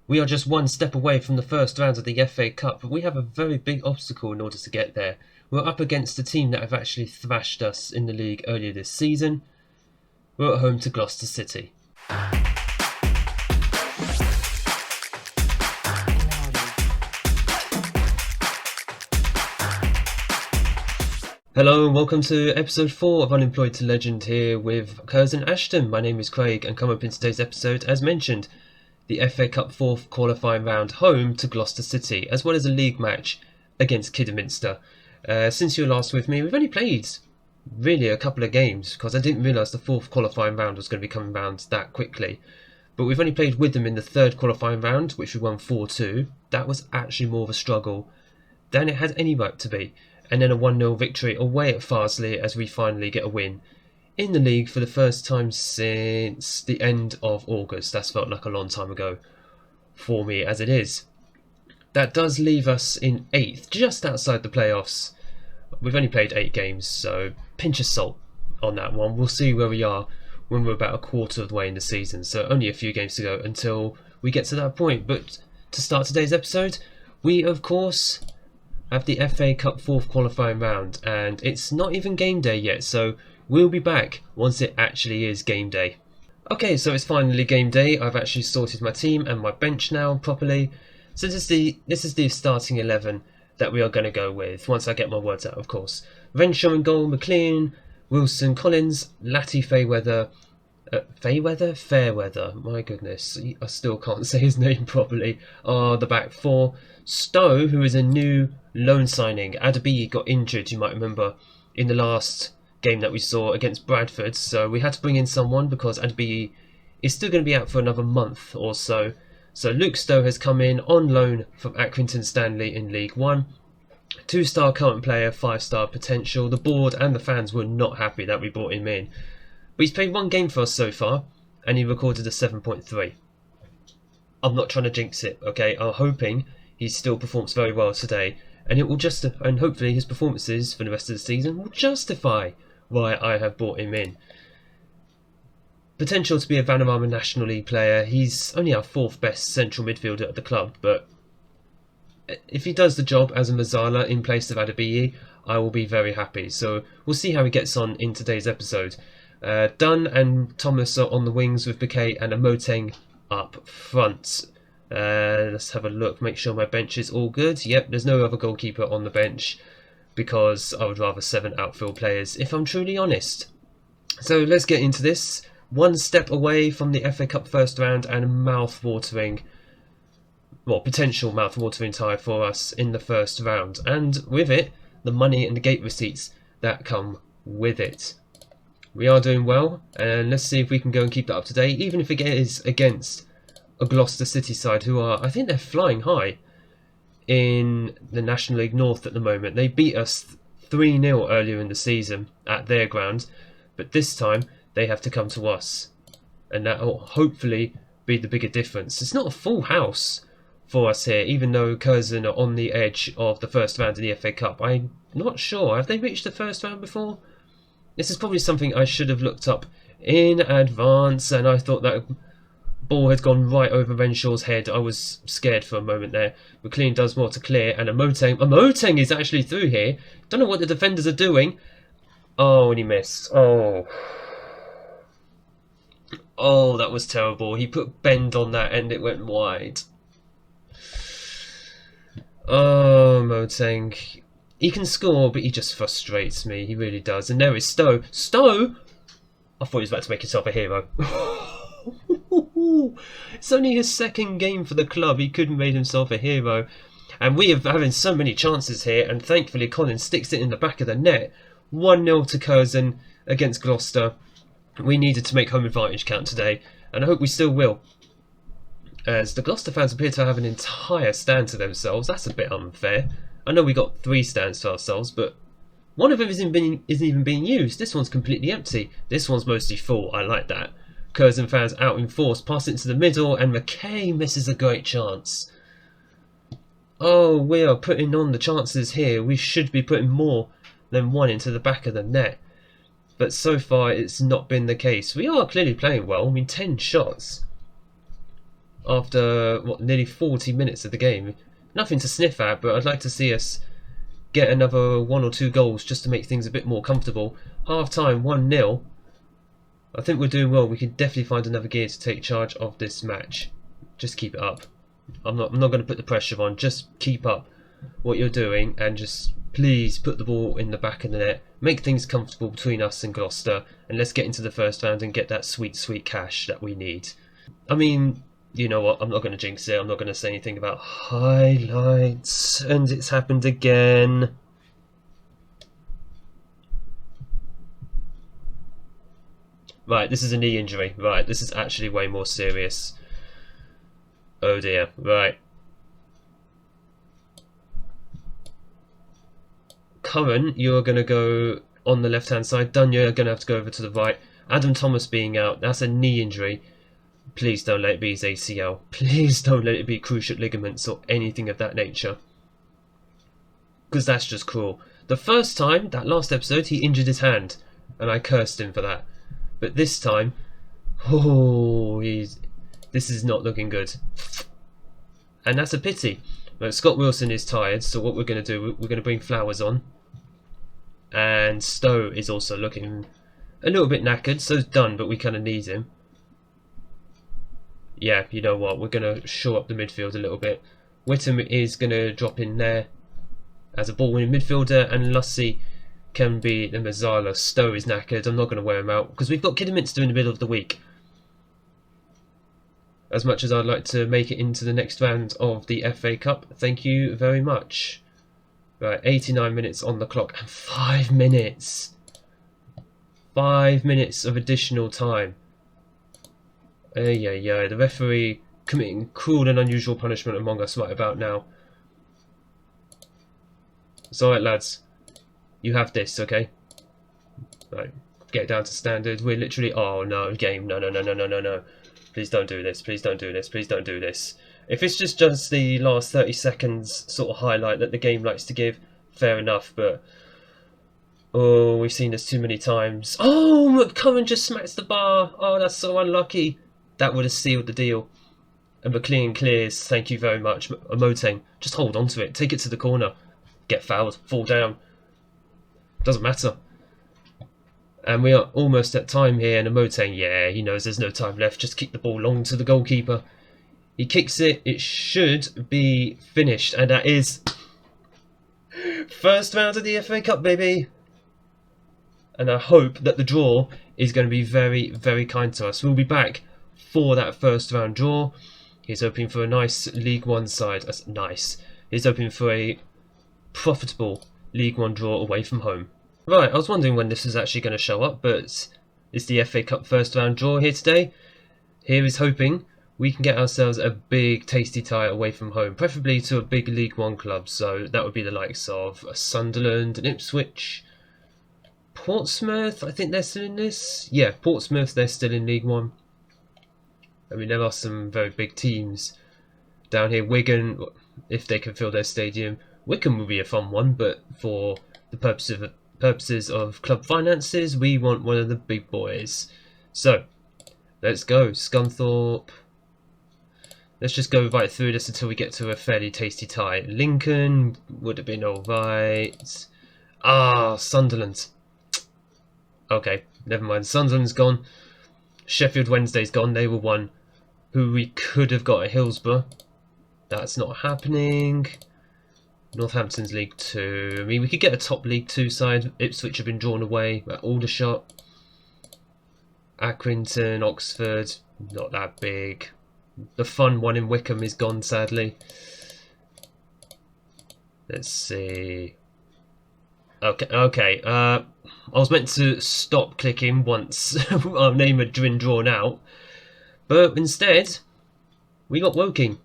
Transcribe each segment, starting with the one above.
We are just one step away from the first round of the FA Cup, but we have a very big obstacle in order to get there. We're up against a team that have actually thrashed us in the league earlier this season. We're at home to Gloucester City. Hello and welcome to episode 4 of Unemployed to Legend here with Curzon Ashton. My name is Craig and come up in today's episode, as mentioned, the FA Cup 4th qualifying round home to Gloucester City, as well as a league match against Kidderminster. Since you were last with me, we've only played really a couple of games because I didn't realise the 4th qualifying round was going to be coming round that quickly. But we've only played with them in the 3rd qualifying round, which we won 4-2. That was actually more of a struggle than it had any right to be. And then a 1-0 victory away at Farsley as we finally get a win in the league for the first time since the end of August. That's felt like a long time ago for me as it is. That does leave us in 8th, just outside the playoffs. We've only played 8 games, so pinch of salt on that one. We'll see where we are when we're about a quarter of the way in the season. So only a few games to go until we get to that point. But to start today's episode, we of course have the FA Cup 4th qualifying round, and it's not even game day yet, so we'll be back once it actually is game day. Okay, so it's finally game day. I've actually sorted my team and my bench now properly. So this is the starting 11 that we are going to go with, once I get my words out, of course. Renshaw in goal, McLean, Wilson, Collins, Latty, Fairweather, my goodness, I still can't say his name properly, are the back 4. Stowe, who is a new loan signing. Adabi got injured, you might remember, in the last game that we saw against Bradford, so we had to bring in someone because Adabi is still going to be out for another month or so. So Luke Stowe has come in on loan from Accrington Stanley in League 1. 2-star current player, 5-star potential. The board and the fans were not happy that we brought him in. But he's played 1 game for us so far, and he recorded a 7.3. I'm not trying to jinx it, okay? I'm hoping he still performs very well today, and and hopefully his performances for the rest of the season will justify why I have brought him in. Potential to be a Vanarama National League player. He's only our 4th best central midfielder at the club, but if he does the job as a Mazzala in place of Adabiyi, I will be very happy. So we'll see how he gets on in today's episode. Dunn and Thomas are on the wings with Bouquet and Amoteng up front. Let's have a look, make sure my bench is all good. Yep, there's no other goalkeeper on the bench because I would rather 7 outfield players, if I'm truly honest. So let's get into this. 1 step away from the FA Cup first round and a potential mouth-watering tie for us in the first round. And with it, the money and the gate receipts that come with it. We are doing well, and let's see if we can go and keep that up to date, even if it is against a Gloucester City side who are, I think they're flying high in the National League North at the moment. They beat us 3-0 earlier in the season at their ground, but this time they have to come to us, and that will hopefully be the bigger difference. It's not a full house for us here, even though Curzon are on the edge of the first round of the FA Cup. I'm not sure, have they reached the first round before? This is probably something I should have looked up in advance, and I thought that ball had gone right over Renshaw's head. I was scared for a moment there. McLean does more to clear, and Amoteng is actually through here. Don't know what the defenders are doing. Oh, and he missed. Oh, that was terrible. He put bend on that and it went wide. Oh, Amoteng. He can score, but he just frustrates me. He really does. And there is Stowe. Stowe? I thought he was about to make himself a hero. It's only his 2nd game for the club. He could have made himself a hero. And we are having so many chances here. And thankfully, Collins sticks it in the back of the net. 1-0 to Curzon against Gloucester. We needed to make home advantage count today. And I hope we still will. As the Gloucester fans appear to have an entire stand to themselves. That's a bit unfair. I know we got 3 stands to ourselves, but one of them isn't even being used. This one's completely empty. This one's mostly full. I like that. Curzon fans out in force, pass it into the middle, and McKay misses a great chance. Oh, we are putting on the chances here. We should be putting more than 1 into the back of the net. But so far, it's not been the case. We are clearly playing well. I mean, 10 shots. after what, nearly 40 minutes of the game. Nothing to sniff at, but I'd like to see us get another 1 or 2 goals just to make things a bit more comfortable. Half time 1-0. I think we're doing well. We can definitely find another gear to take charge of this match. Just keep it up. I'm not going to put the pressure on. Just keep up what you're doing and just please put the ball in the back of the net. Make things comfortable between us and Gloucester, and let's get into the first round and get that sweet, sweet cash that we need. I mean, you know what? I'm not going to jinx it. I'm not going to say anything about highlights. And it's happened again. Right, this is a knee injury. Right, this is actually way more serious. Oh dear. Right. Curran, you're going to go on the left-hand side. Dunya, you're going to have to go over to the right. Adam Thomas being out. That's a knee injury. Please don't let it be his ACL. Please don't let it be cruciate ligaments or anything of that nature. Because that's just cruel. The first time, that last episode, he injured his hand. And I cursed him for that. But this time, oh, this is not looking good. And that's a pity. But Scott Wilson is tired, so what we're going to do, we're going to bring Flowers on. And Stowe is also looking a little bit knackered, so it's done, but we kind of need him. Yeah, you know what, we're going to shore up the midfield a little bit. Whittam is going to drop in there as a ball-winning midfielder, and Lussey can be the Mazzala. Stowe is knackered. I'm not going to wear him out because we've got Kidderminster in the middle of the week. As much as I'd like to make it into the next round of the FA Cup, thank you very much. Right, 89 minutes on the clock and 5 minutes. 5 minutes of additional time. The referee committing cruel and unusual punishment among us right about now. It's alright, lads. You have this, okay? Right, get down to standard. We're literally... Oh, no, game. No. Please don't do this. Please don't do this. Please don't do this. If it's just the last 30 seconds sort of highlight that the game likes to give, fair enough, but... Oh, we've seen this too many times. Oh, McCurran just smacks the bar. Oh, that's so unlucky. That would have sealed the deal. And McLean clears. Thank you very much. Moteng, just hold on to it. Take it to the corner. Get fouled. Fall down. Doesn't matter. And we are almost at time here. And Moteng, yeah, he knows there's no time left. Just kick the ball long to the goalkeeper. He kicks it. It should be finished. And that is... first round of the FA Cup, baby. And I hope that the draw is going to be very, very kind to us. We'll be back for that first round draw. He's hoping for a nice League One side. That's nice. He's hoping for a profitable League One draw away from home. Right, I was wondering when this is actually going to show up, but it's the FA Cup first round draw here today. Here is hoping we can get ourselves a big tasty tie away from home, preferably to a big League One club. So that would be the likes of Sunderland and Ipswich. Portsmouth, I think they're still in this. Yeah, Portsmouth, they're still in League One. I mean, there are some very big teams down here. Wigan, if they can fill their stadium. Wycombe will be a fun one, but for the purposes of club finances, we want one of the big boys. So, let's go. Scunthorpe. Let's just go right through this until we get to a fairly tasty tie. Lincoln would have been alright. Ah, Sunderland. Okay, never mind. Sunderland's gone. Sheffield Wednesday's gone. They were one who we could have got at Hillsborough. That's not happening. Northampton's League 2. I mean, we could get a top League 2 side. Ipswich have been drawn away at Aldershot. Accrington, Oxford, not that big. The fun one in Wycombe is gone, sadly. Let's see. Okay. I was meant to stop clicking once our name had been drawn out, but instead we got Woking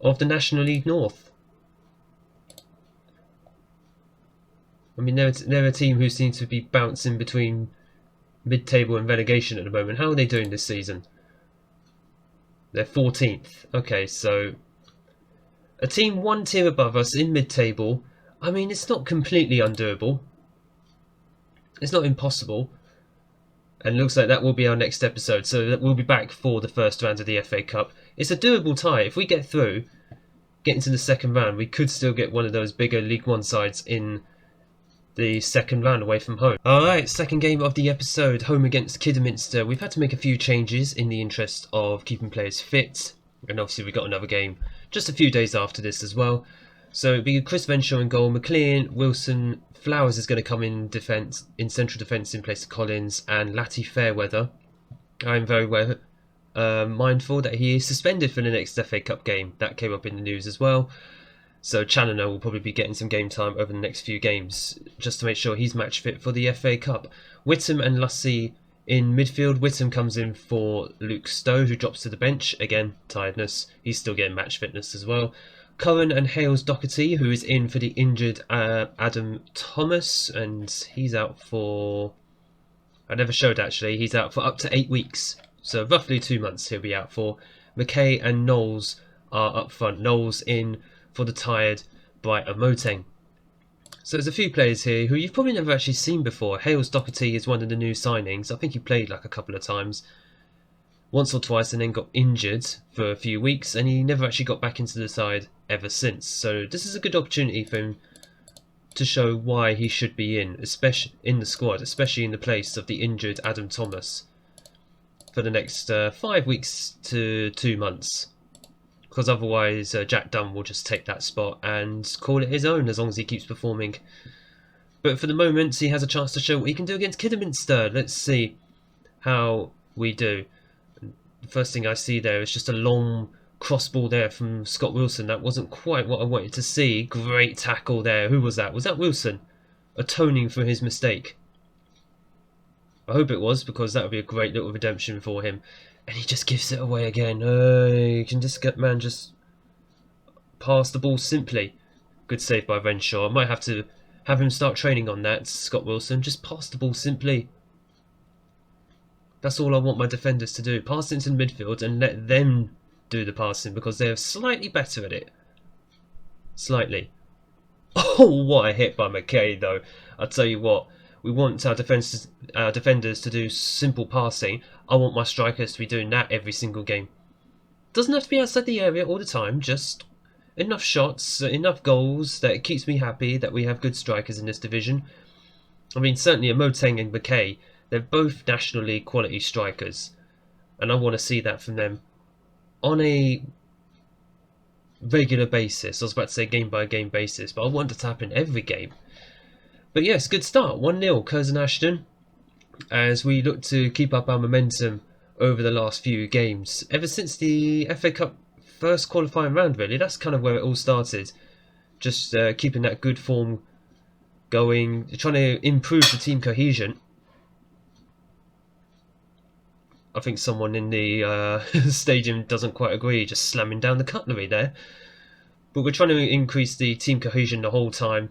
of the National League North. I mean, they're a team who seem to be bouncing between mid-table and relegation at the moment. How are they doing this season? They're 14th. Okay, so a team one tier above us in mid-table. I mean, it's not completely undoable. It's not impossible. And it looks like that will be our next episode, so that we'll be back for the first round of the FA Cup. It's a doable tie. If we get through, get into the second round, we could still get one of those bigger League One sides in the second round away from home. Alright, second game of the episode, home against Kidderminster. We've had to make a few changes in the interest of keeping players fit, and obviously we got another game just a few days after this as well. So it'll be Chris Venshaw in goal, McLean, Wilson, Flowers is going to come in defence, in central defence in place of Collins, and Latty Fairweather. I'm very mindful that he is suspended for the next FA Cup game. That came up in the news as well. So Challoner will probably be getting some game time over the next few games, just to make sure he's match fit for the FA Cup. Whittam and Lussey in midfield. Whittam comes in for Luke Stowe, who drops to the bench. Again, tiredness. He's still getting match fitness as well. Curran and Hales Doherty, who is in for the injured Adam Thomas, and he's out for... I never showed actually. He's out for up to 8 weeks. So roughly 2 months he'll be out for. McKay and Knowles are up front. Knowles in for the tired Bright Amoteng. So there's a few players here who you've probably never actually seen before. Hales Doherty is one of the new signings. I think he played like a couple of times. Once or twice and then got injured for a few weeks, and he never actually got back into the side ever since. So this is a good opportunity for him to show why he should be especially in the squad, especially in the place of the injured Adam Thomas for the next 5 weeks to 2 months. Because otherwise Jack Dunn will just take that spot and call it his own as long as he keeps performing. But for the moment he has a chance to show what he can do against Kidderminster. Let's see how we do. The first thing I see there is just a long cross ball there from Scott Wilson. That wasn't quite what I wanted to see. Great tackle there. Who was that? Was that Wilson? Atoning for his mistake. I hope it was, because that would be a great little redemption for him. And he just gives it away again. You can just get man just pass the ball simply. Good save by Renshaw. I might have to have him start training on that, Scott Wilson. Just pass the ball simply. That's all I want my defenders to do. Pass it into the midfield and let them do the passing, because they're slightly better at it. Slightly. Oh, what a hit by McKay though. I'll tell you what. We want our defenders to do simple passing. I want my strikers to be doing that every single game. Doesn't have to be outside the area all the time. Just enough shots, enough goals that it keeps me happy that we have good strikers in this division. I mean, certainly Amoteng and McKay, they're both National League quality strikers. And I want to see that from them on a regular basis. I was about to say game by game basis, but I want it to happen every game. But yes, good start. 1-0 Curzon Ashton, as we look to keep up our momentum over the last few games. Ever since the FA Cup first qualifying round, really, that's kind of where it all started. Just keeping that good form going, trying to improve the team cohesion. I think someone in the stadium doesn't quite agree, just slamming down the cutlery there. But we're trying to increase the team cohesion the whole time.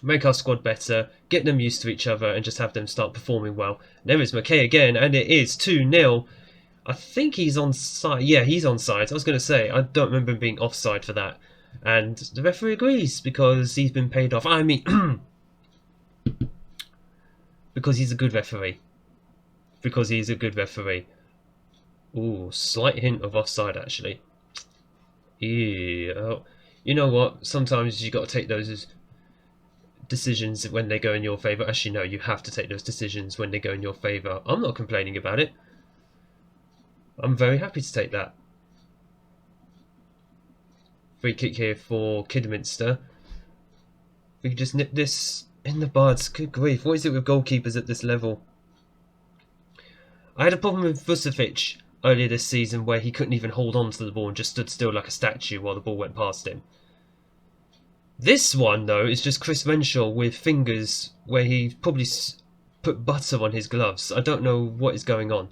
Make our squad better, get them used to each other, and just have them start performing well. There is McKay again, and it is 2-0. I think he's onside. Yeah, he's onside. I was going to say, I don't remember him being offside for that. And the referee agrees, because he's been paid off. I mean, because he's a good referee. Because he's a good referee. Ooh, slight hint of offside, actually. Yeah. You know what? Sometimes you got to take those as decisions when they go in your favour. Actually, no, you have to take those decisions when they go in your favour. I'm not complaining about it. I'm very happy to take that. Free kick here for Kidderminster. We can just nip this in the buds. Good grief. What is it with goalkeepers at this level? I had a problem with Vucevic earlier this season where he couldn't even hold on to the ball and just stood still like a statue while the ball went past him. This one, though, is just Chris Renshaw with fingers where he probably put butter on his gloves. I don't know what is going on.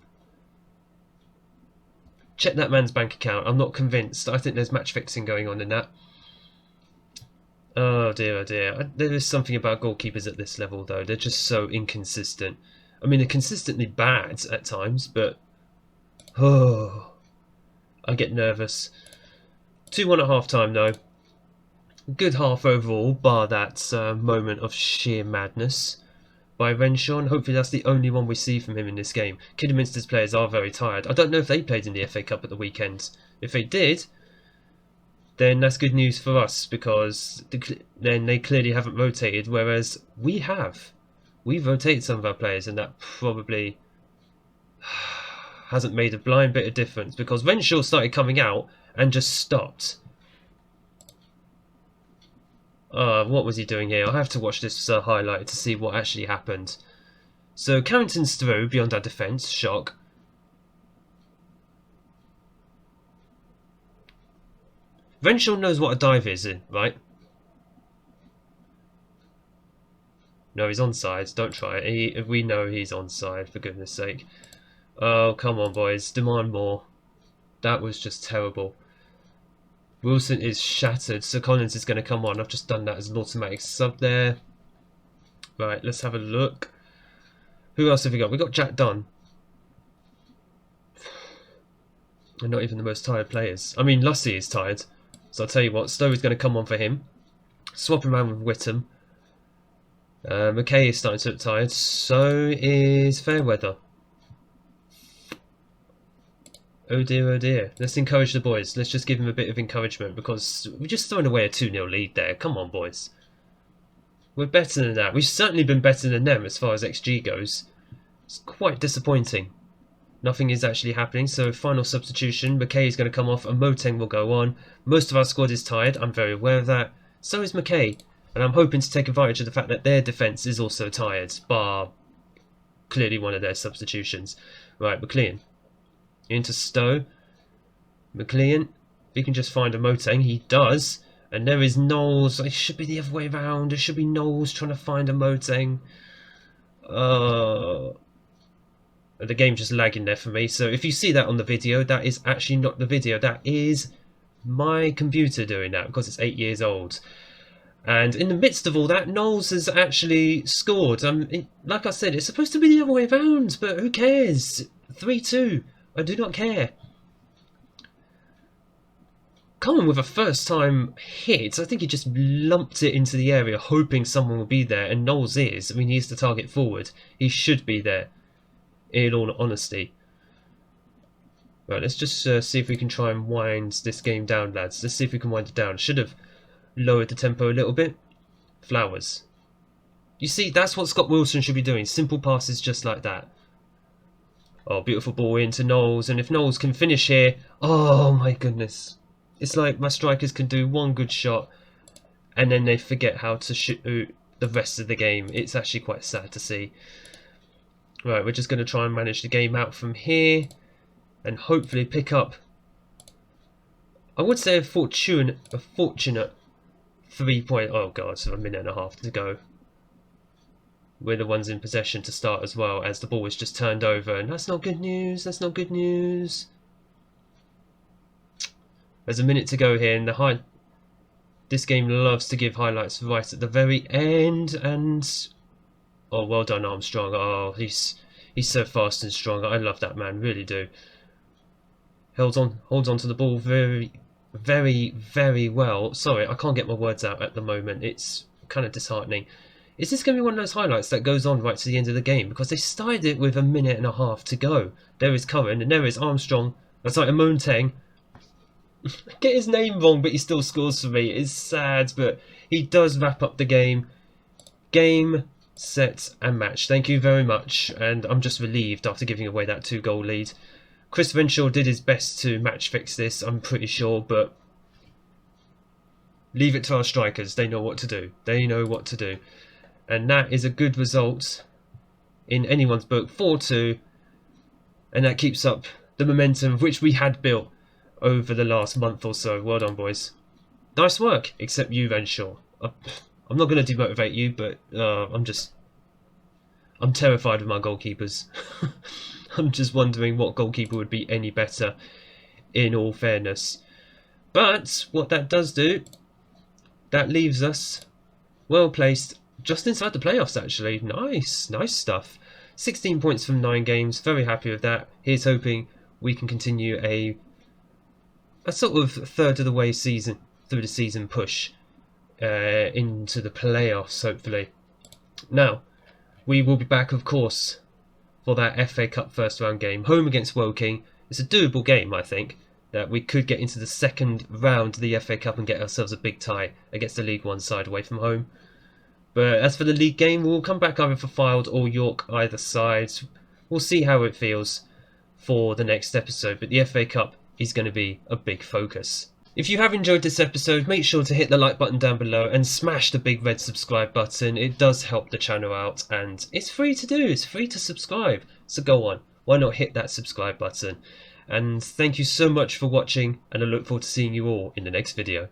Check that man's bank account. I'm not convinced. I think there's match fixing going on in that. Oh dear, oh dear. There is something about goalkeepers at this level, though. They're just so inconsistent. I mean, they're consistently bad at times, but... oh, I get nervous. 2-1 at half-time, though. Good half overall, bar that moment of sheer madness. by Renshaw, and hopefully that's the only one we see from him in this game. Kidderminster's players are very tired. I don't know if they played in the FA Cup at the weekend. If they did, then that's good news for us, because then they clearly haven't rotated, whereas we have. We've rotated some of our players, and that probably hasn't made a blind bit of difference, because Renshaw started coming out and just stopped. What was he doing here? I have to watch this highlight to see what actually happened. So Carrington's through beyond our defence. Shock. Renshaw knows what a dive is, right? No, he's onside. Don't try it. We know he's onside, for goodness sake. Oh, come on, boys. Demand more. That was just terrible. Wilson is shattered, so Collins is going to come on. I've just done that as an automatic sub there. Right, let's have a look. Who else have we got? We've got Jack Dunn. And not even the most tired players. I mean, Lussey is tired. So I'll tell you what, Stowe is going to come on for him. Swap him around with Whittam. McKay is starting to look tired. So is Fairweather. Oh dear, oh dear. Let's encourage the boys. Let's just give him a bit of encouragement, because we're just throwing away a 2-0 lead there. Come on, boys. We're better than that. We've certainly been better than them as far as XG goes. It's quite disappointing. Nothing is actually happening, so final substitution. McKay is going to come off and Moteng will go on. Most of our squad is tired. I'm very aware of that. So is McKay. And I'm hoping to take advantage of the fact that their defence is also tired, bar clearly one of their substitutions. Right, McLean. Into Stowe. McLean. If he can just find a Moteng, he does. And there is Knowles. It should be the other way around. It should be Knowles trying to find a Moteng. The game's just lagging there for me. So if you see that on the video, that is actually not the video. That is my computer doing that, because it's 8 years old. And in the midst of all that, Knowles has actually scored. Like I said, it's supposed to be the other way around, but who cares? 3-2. I do not care. Common with a first time hit. I think he just lumped it into the area hoping someone will be there, and Knowles is. I mean, he's the target forward. He should be there, in all honesty. Right, let's just see if we can try and wind this game down, lads. Let's see if we can wind it down. Should have lowered the tempo a little bit. Flowers. You see, that's what Scott Wilson should be doing. Simple passes just like that. Oh, beautiful ball into Knowles. And if Knowles can finish here... Oh, my goodness. It's like my strikers can do one good shot and then they forget how to shoot the rest of the game. It's actually quite sad to see. Right, we're just going to try and manage the game out from here and hopefully pick up, I would say, a fortunate 3 point... Oh, God, so a minute and a half to go. We're the ones in possession to start as well, as the ball was just turned over. And that's not good news. That's not good news. There's a minute to go here, and this game loves to give highlights right at the very end. And oh, well done, Armstrong. Oh, he's so fast and strong. I love that man, really do. Holds on to the ball very, very, very well. Sorry, I can't get my words out at the moment. It's kind of disheartening. Is this going to be one of those highlights that goes on right to the end of the game? Because they started it with a minute and a half to go. There is Curran and there is Armstrong. That's like a Moteng. Get his name wrong, but he still scores for me. It's sad, but he does wrap up the game. Game, set, and match. Thank you very much. And I'm just relieved after giving away that 2-goal lead. Chris Renshaw did his best to match fix this, I'm pretty sure, but leave it to our strikers. They know what to do. They know what to do. And that is a good result in anyone's book, 4-2. And that keeps up the momentum which we had built over the last month or so. Well done, boys. Nice work, except you, Renshaw. I'm not going to demotivate you, but I'm terrified of my goalkeepers. I'm just wondering what goalkeeper would be any better, in all fairness. But what that does do, that leaves us well placed just inside the playoffs, actually. Nice stuff. 16 points from 9 games. Very happy with that. Here's hoping we can continue a sort of third of the way through the season push into the playoffs, hopefully. Now, we will be back, of course, for that FA Cup first round game, home against Woking. It's a doable game, I think, that we could get into the second round of the FA Cup and get ourselves a big tie against the League One side away from home. But as for the league game, we'll come back either for Fylde or York, either side. We'll see how it feels for the next episode, but the FA Cup is going to be a big focus. If you have enjoyed this episode, make sure to hit the like button down below and smash the big red subscribe button. It does help the channel out and it's free to do, it's free to subscribe. So go on, why not hit that subscribe button? And thank you so much for watching, and I look forward to seeing you all in the next video.